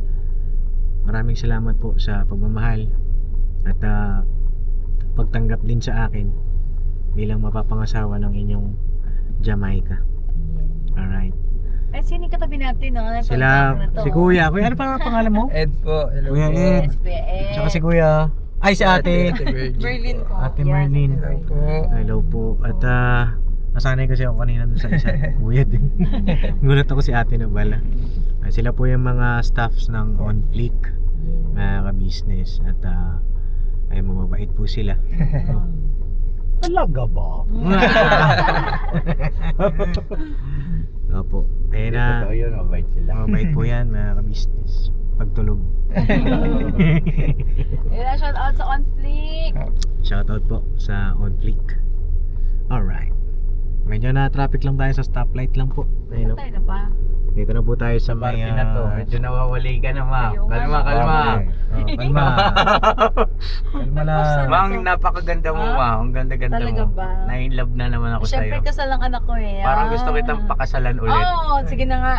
Maraming salamat po sa pagmamahal. At pagtanggap din sa akin bilang mapapangasawa ng inyong Jamaica. Alright. Ay, sino yung katabi natin, no? Sila, si Kuya. Kuya, ano pa pangalan mo? Ed po. Hello Kuya po. Ed. Yes, Kuya Ed. Tsaka si Kuya. Ay, si Ate. Merlin po. Ate Merlin. Hello po. At nasanay kasi ako kanina doon sa isa. Kuya din. Gulat ako si Ate na bala. Sila po yung mga staffs ng On Flick. Mga ka-business. At ay mababait po sila. Talaga ba? Opo. Ayun na. Totoo yun, mabait sila. Mabait po yan, mga ka-business. Pagtulog. Ayun, shout out sa On Flick. Shoutout po sa On Flick. Alright. Medyo na traffic lang tayo sa stoplight lang po. Ayun, Tayo na ba? Dito na po tayo sa may... Party na to. Medyo nawawali ka na, ma. Kalma, kalma. Okay. Kalma. Kalma lang. Mang, napakaganda mo, ma. Ang ganda-ganda Talaga mo. ba? Na-inlove na naman ako Siyempre sa'yo. kasal ang anak ko eh. Parang gusto kitang pakasalan ulit. Oo, sige na nga.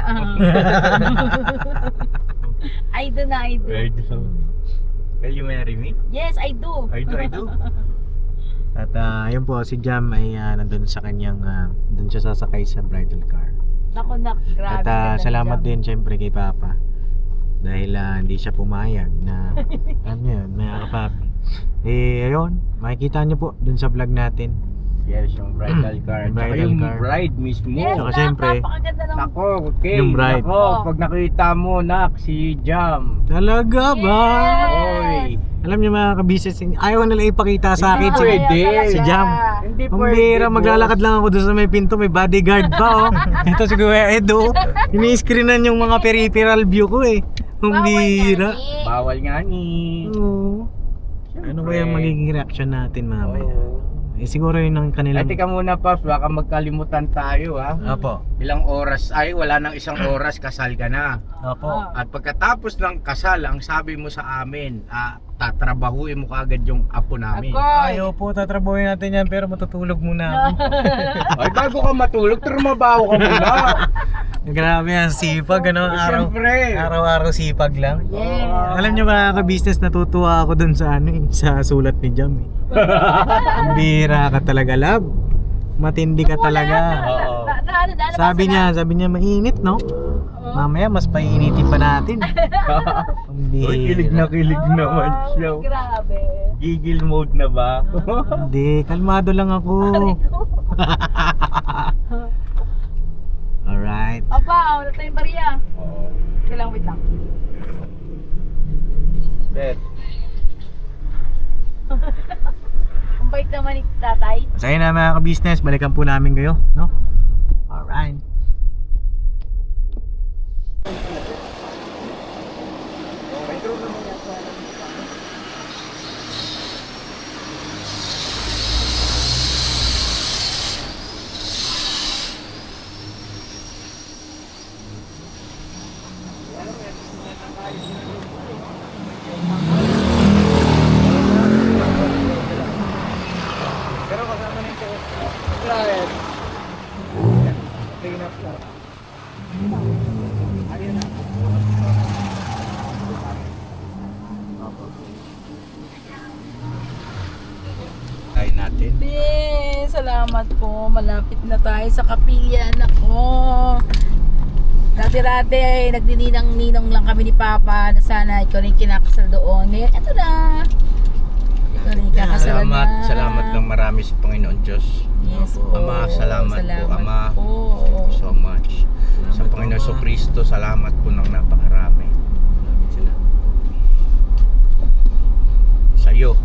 I do na, I do. Will you marry me? Yes, I do. I do. At ayun po, si Jam ay nandun sa kanyang... doon siya sasakay sa bridal car. Naku, grabe. At ganda salamat dyan. din syempre kay Papa. Dahil hindi siya pumayag na... alam niyo yun, may kapapi. Ayun, makikita niyo po dun sa vlog natin. Yes, yung bridal car. At saka Bridal yung car. bride mismo. Yes, Tsaka syempre, napakaganda ng... Ako, okay. Yung bride. Ako, pag nakita mo, nak, si Jam. talaga ba? Oy. Alam niyo mga kabisnes, ayaw nila ipakita sa akin si, Pwede. si Jam. Hindi Ang pwede. bihira, boss. maglalakad lang ako doon sa may pinto, may bodyguard pa oh. Ito si Kuya Edo, ini-screenan yung mga peripheral view ko eh. Ang bihira. Bawal nga ni. Oo. Ano ba yung magiging reaction natin mamaya? Eh siguro yun ang Ay, kanilang... teka muna, Pops. Baka magkalimutan tayo, ha? Opo. Ilang oras, ay wala nang isang oras, kasal ka na. Opo. At pagkatapos ng kasal, ang sabi mo sa amin, tatrabahuin mo kaagad yung apo namin. Ayaw po, tatrabuhin natin yan pero matutulog muna ako. Ay, bago ka matulog, trumabaho ka muna. Grabe yan, sipag ano, Siyempre. araw-araw sipag lang. Yeah. Alam niyo ba, ka-business, natutuwa ako dun sa ano eh, sa sulat ni Jam eh. Ang bihira ka talaga, love. Matindi ka talaga. Oo. Sabi niya, mainit, no? Mamaya mas painitin pa natin. Ang bihira. Uy, kilig naman siya. Grabe. Gigil mode na ba? Hindi, kalmado lang ako. Alright. Opa, wala tayong bariya. Kailang wait lang. Bet. Ang bait naman ni tatay. Masaya na mga ka-business, balikan po namin kayo, no? Alright. Pero kasama na ito. Client. Clean up na. Ayun na. Tayo natin. Salamat po. Malapit na tayo sa kapilya. Nako. Dati-dati ay nagdininang-ninong lang kami ni Papa na sana ikaw rin kinakasal doon. Eh, eto na. Ikaw rin kakasal na. Salamat ng marami sa Panginoon Diyos. Yes po. Ama, salamat po, Ama. po. So much. Sa Panginoon so Kristo, salamat po ng napakarami. Sa iyo,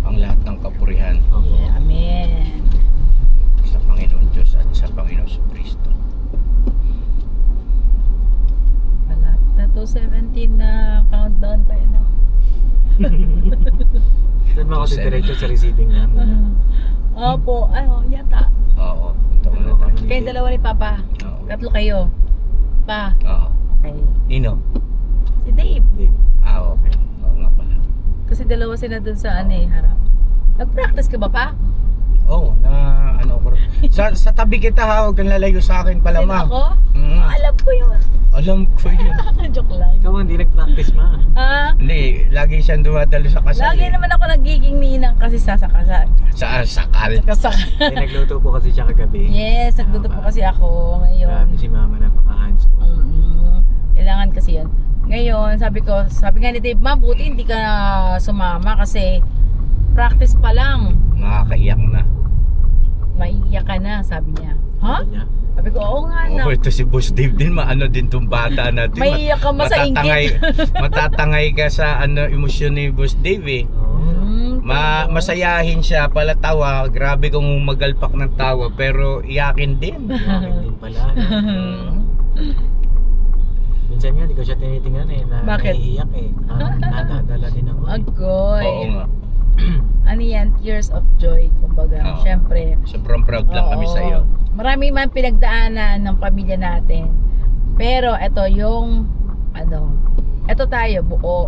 ang lahat ng kapurihan. Yeah, amen. Sa Panginoon Diyos at sa Panginoon so Kristo. Malapit na to 17 na countdown tayo na. Saan mo ako diretso sa receiving namin? Opo, yata. Oo, punta muna tayo. Kayong dalawa ni Papa. Oo. Tatlo kayo. Pa. Oo. Okay. Nino? Si Dave. Okay. Oo nga pala. Kasi dalawa sila dun sa harap. Nag-practice ka ba pa? Oo, sa tabi kita ha, huwag kang lalayo sa akin pala, Sino ma. ako? Mm. Alam ko yun. Alam ko yun. Joke lang. Ikaw hindi nag-practice ma. Hindi, lagi siyang dumadalo sa kasal. Lagi naman ako nagiging ninang kasi sa kasal. Saan? Sakal. Hindi, nagluto po kasi siya kagabi. Yes, nagluto po kasi ako ngayon. Grabe si mama, napaka-hands po. Kailangan kasi yun. Ngayon, sabi nga ni Dave, ma, buti hindi ka sumama kasi practice pa lang. Nakakaiyak na. Maiiyak ka na, sabi niya. Ha? Sabi ko, oo nga na. Oo, ito si Boss Dave din, maano din tong bata natin. Maiiyak ka sa inggit. Matatangay ka sa emosyon ni Boss Dave eh. Masayahin siya, palatawa, grabe kung magalpak ng tawa, pero iyakin din. Iyakin din pala. Minsan nga, di ko siya tinitingnan eh. Bakit? Naiiyak eh. Nadadala din ako. Agoy. Oo nga. Ano yan? Tears of joy, kumbaga. Oo. Siyempre. Sobrang proud lang kami Oo. sa iyo. Marami man pinagdaanan ng pamilya natin. Pero ito yung ito tayo buo,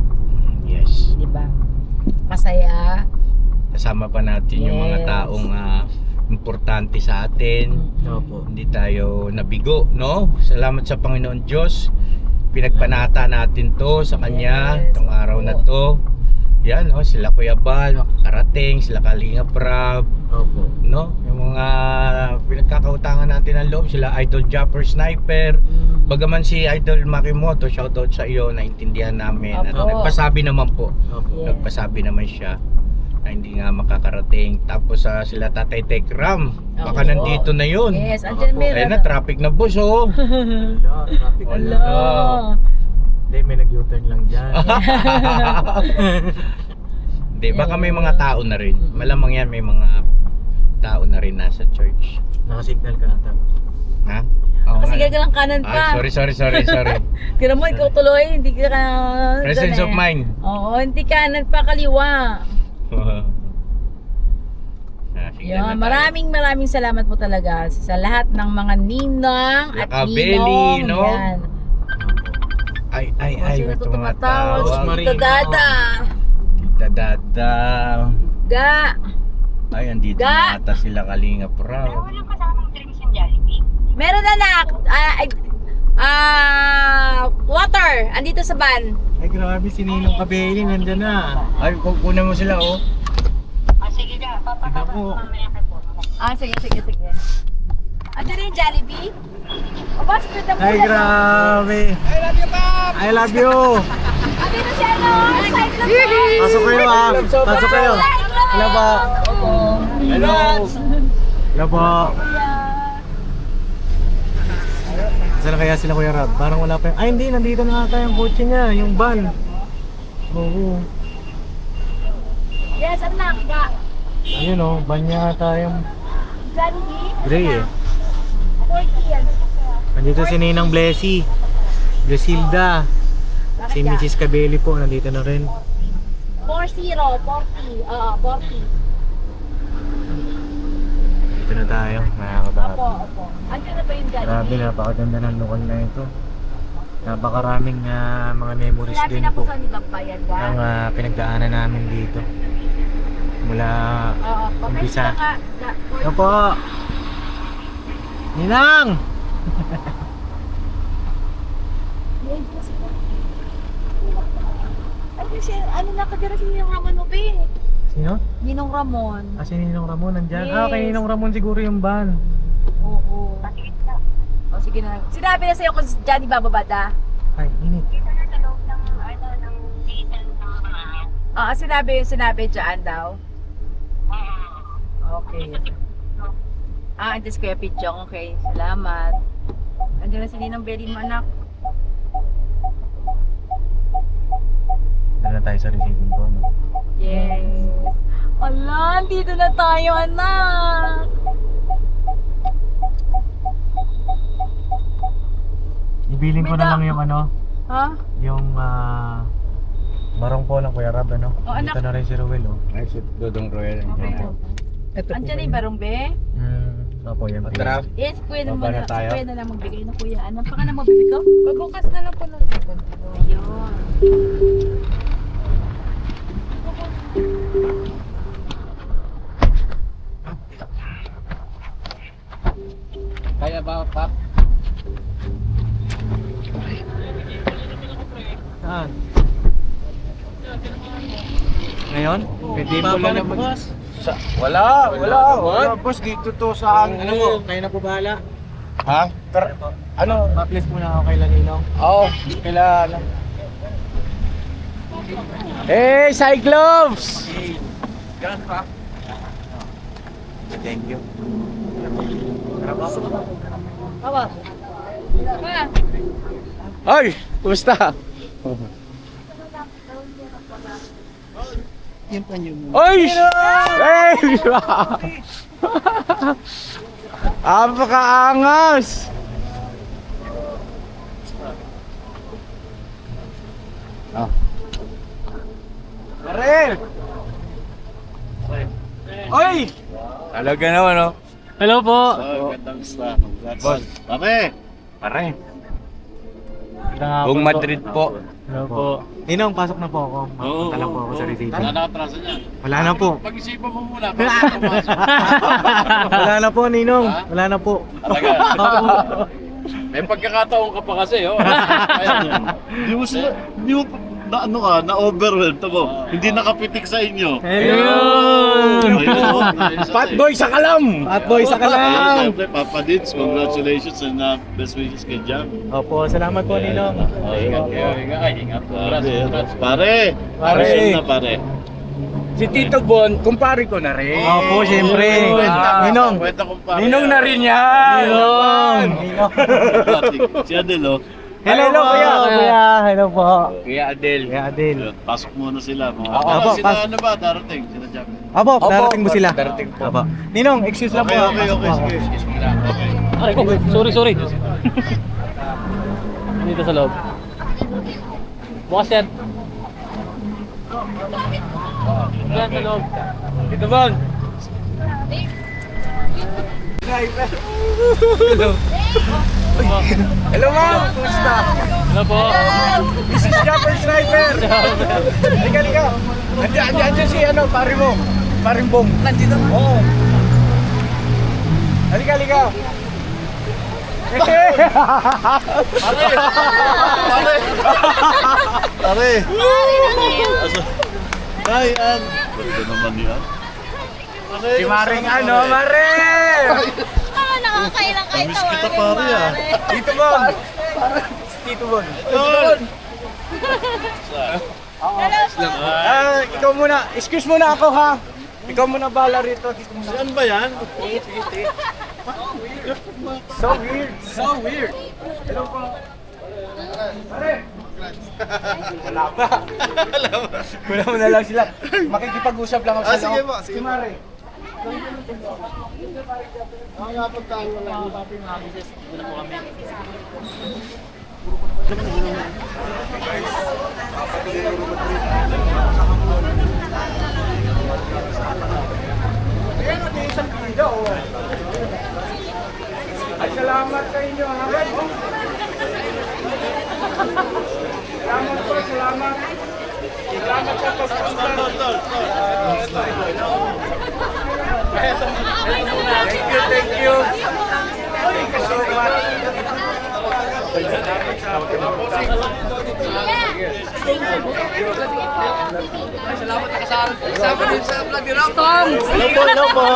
Yes. di ba? Masaya. Kasama pa natin yung mga Yes. taong importante sa atin. Opo. Hindi tayo nabigo, no? Salamat sa Panginoon Diyos. Pinagpanata natin to sa Kanya, Yes. itong araw na to. Yan, no? Sila Kuya Bal, makakarating, sila Kalinga Prab, Opo. no? Yung mga pinagkakautangan natin ng loob, sila Idol Japper Sniper. Bagaman si Idol Makimoto, shoutout sa iyo, naintindihan namin. At Opo. nagpasabi naman po. Yes. Nagpasabi naman siya na hindi nga makakarating. Tapos sila Tatay Tekram, baka Opo. nandito na yun. Yes, andyan Ayun na, traffic na boss, oh. Hello. Hindi, may nag-U-turn lang dyan. Hindi, baka may mga tao na rin. Malamang yan, may mga tao na rin nasa church. Nakasignal ka ata. Ha? Oo, Kasi nga. lang kanan pa. Ay, sorry. Tira mo, ikaw tuloy, hindi ka Presence of mind. Oo, hindi kanan pa, kaliwa. Sige Yan, maraming salamat po talaga sa lahat ng mga ninang at Yakabeli, ninong. no? Yan. Ay, Sino ito to mga tumatawag? tao. Tita Dada. Tita Dada. Ga. Ay, andito Ga. na ata sila Kalinga Prab. Meron anak. Water. Andito sa van. Ay, grabe, si Ninong Kabeli, nandyan na. Ay, kukunan mo sila, oh. Sige ka. Tignan mo. Sige. Andyan na yung Jollibee. O, pasok na Ay, grabe. I love you. Andyan na siya, no? Cyclone. Pasok kayo, Pasok kayo. Hello po. Hello. Hello po. Saan kaya sila, Kuya Rab? Parang wala pa yung... Ay, hindi. Nandito na ata yung kotse niya. Yung van. Oo. Yes, anak. Ga. Ayun, oh. Van niya ata yung Jollibee. gray, eh. 40 yan. Nandito si Ninang Blessy. Blesilda. Si Mrs. Cabelli po. Nandito na rin. 40. Oo, 40. Dito na tayo. Nakakatawa. Opo. Andyan na ba yung Jollibee? Grabe, napakaganda ng lokal na ito. Napakaraming mga memories Sinabi din na po po sa nilang bayan, Ga. ng pinagdaanan namin dito. Mula Oo, umpisa. ka. Ano po? Ninang! Ay, kasi ano nakatira si Ninong Ramon mo, be? Sino? Ninong Ramon. Si Ninong Ramon nandyan. Yes. Kay Ninong Ramon siguro yung van. Oo. O, sige na. Sinabi na sa'yo kung dyan ibababada. Ay, init. Oo, sinabi dyan daw. Okay. Andyan si Kuya Pichong. Okay, salamat. Andyan na si Ninang Belly mo, anak. Dala na tayo sa receiving ko, no? Yes. Ala, dito na tayo, anak. Ibilin ko na lang yung ano, Ha? yung barong po ng Kuya Rab, ano? Oh, anak. Dito na rin si Ruel, oh. Ay, si Dodong Royal. Andyan na yung barong, be? Opo, yan. Matrap. Yes, kuya na Baba muna. na tayo. Si kuya na lang magbigay na kuya. Anong pa ka na magbibig ko? Pagbukas na lang po ng likod. Ayun. Kaya ba, Pap? Saan? Ngayon? Pwede mo lang naman. boss. Wala, boss, dito to sa Ano mo? Kayo na po bahala. Ha? Ano? Ma-place muna ako kay Lanino. Oo, kailangan. Hey, Cyclops! Thank you. Awa. Ma, Ay, kumusta? Ay! Hey! Apakaangas! Oh. Darel! Oy! Talaga naman, oh. Hello po. Boss. Pare! Pare! Buong Madrid po. Hello po. Ninong, pasok na po ako. Punta lang po ako sa receiving. Nakatraso niya. Wala na po. Pag-isipan mo muna. Wala na po, Ninong. Wala na po. Talaga? May pagkakataon ka pa kasi, oh. Di mo sila, di mo, na ano ka, na-overwhelmed mo. Hindi nakapitik sa inyo. Ayun! Fatboy sa kalam! Fatboy sa kalam! Siyempre, Papa Dins, congratulations and best wishes kay Jam. Opo, salamat po, Ninong. Ingat kayo, ingat. Pare! Pare! Na pare. Si Tito Bon, kumpare ko na rin. Opo, siyempre. Ninong. Kwenta kong pare. Ninong na rin yan! Ninong! Si Adelo. Hello, kuya. Kuya, hello po. Kuya Adel. Kuya Adel. Pasok muna sila. Mga Opo, sila ano ba, darating? Sila Jam. Opo, darating mo sila. Darating po. Opo. Ninong, excuse lang po. Okay. Excuse mo lang. Ay, sorry. Dito sa loob. Bukas yan. Yan sa loob. Tito Bon! Hello ma'am! Kumusta? Hello po. This is Japper Sniper! Liga. Andiyan si ano, pare mo. Paring Bong. Nandito? Oo. Halika. Pare! Ay, ganda naman yan. Si Maring ano, Mare! Nakakailang kayo Miss kita pare ah. Tito Bon! Tito Bon. Ikaw muna. Excuse muna ako ha. Ikaw muna bala rito. Saan ba yan? So weird. Hello po. Pare! Wala pa. Wala mo na lang sila. Makikipag-usap lang ako sa Sige loob. po, sige. Si Mare. Ayan, may isang video. Ay, salamat sa inyo. Salamat po, salamat. Salamat sa pagpunta. Thank you. Thank you so much. Salamat na kasama. Kasama din sa vlog ni Rob. Hello po.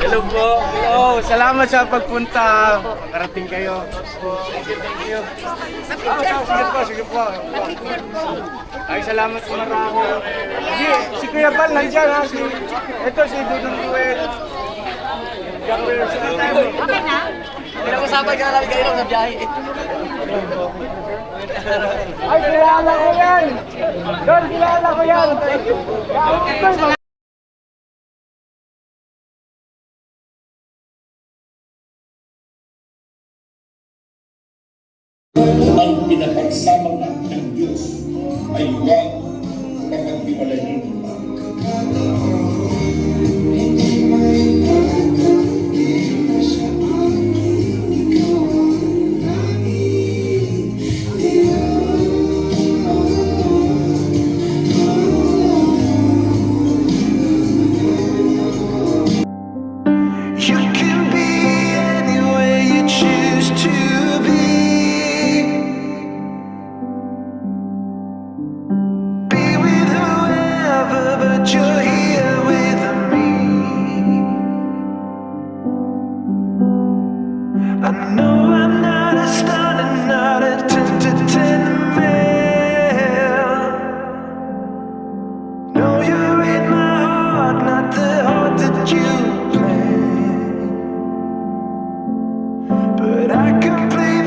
Hello po. Oh, salamat sa pagpunta. Karating kayo. Thank you. Sige po. Ay, salamat po marami. Si Kuya Bal nandiyan ha. Ito si Dudong Duel. Okay na? Pinag-usapan ka na namin kayo sa biyahe. Ay, kilala ko yan! Don, kilala ko yan! Ang pinapagsamang ng Diyos ay huwag mapaghiwalayin. You can be anywhere you choose to be. Be with whoever, but you're here with me. I know I'm not a star and not a 10 to 10 male. No, you're in my heart, not the heart that you play. But I can play